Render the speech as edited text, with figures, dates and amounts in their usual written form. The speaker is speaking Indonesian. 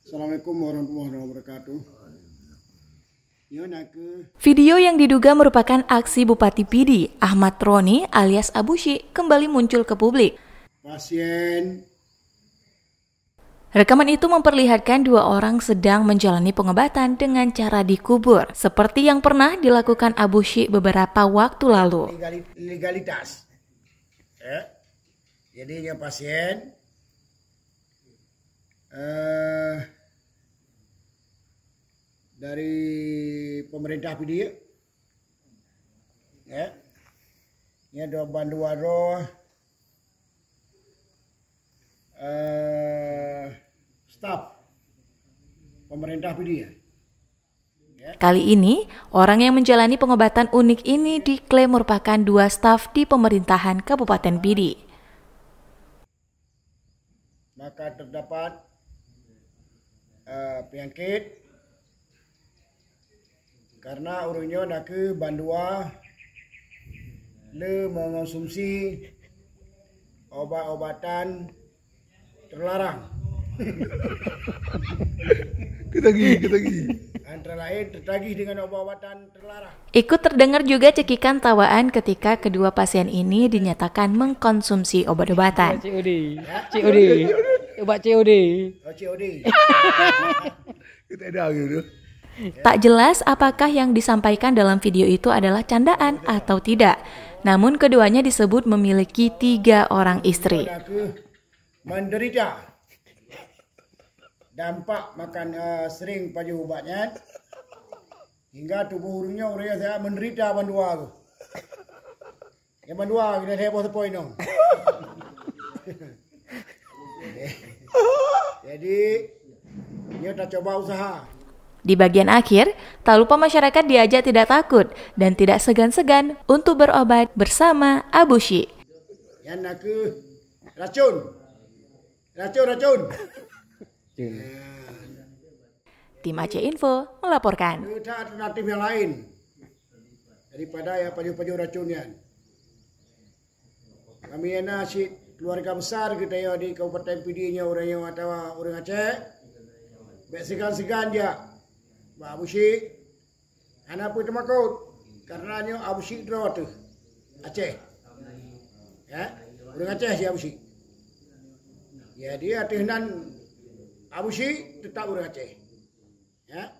Assalamualaikum warahmatullahi wabarakatuh. Video yang diduga merupakan aksi Bupati Pidi, Ahmad Roni alias Abu Syi, kembali muncul ke publik. Rekaman itu memperlihatkan dua orang sedang menjalani pengobatan dengan cara dikubur, seperti yang pernah dilakukan Abu Syi beberapa waktu lalu. Legalitas. Jadinya pasien dari pemerintah PD, ini ada bantuan staf pemerintah PD. Kali ini, orang yang menjalani pengobatan unik ini diklaim merupakan dua staf di pemerintahan Kabupaten Pidi. Maka terdapat penyakit karena urungnya nak ke bandua le mengonsumsi obat-obatan terlarang. Ketagi. Antara lain tertagih dengan obat-obatan terlarang. Ikut terdengar juga cekikan tawaan ketika kedua pasien ini dinyatakan mengkonsumsi obat-obatan. COD. Obat COD. Oh, COD. Kita ada gitu. Tak jelas apakah yang disampaikan dalam video itu adalah candaan atau tidak. Namun keduanya disebut memiliki 3 orang istri. Menderita dampak makan sering paju ubatnya hingga tubuh urungnya saya menderita bandua. Yang bandua kita heboh sepoi dong. Jadi dia tak coba usaha. Di bagian akhir, tak lupa masyarakat diajak tidak takut dan tidak segan-segan untuk berobat bersama Abu Syi. Yang nak ke racun. Tim Aceh Info melaporkan. Ada alternatif yang lain daripada ya paju-paju racunnya. Kami si keluarga besar kita ya di Kabupaten PD-nya orang yang atau orang Aceh. Baik segan-segan dia. Abu Syi, anak pun termakut karena Abu Syi terawat tu Aceh, orang Aceh si Abu Syi. Ya dia tehnan Abu Syi tetap orang Aceh, ya.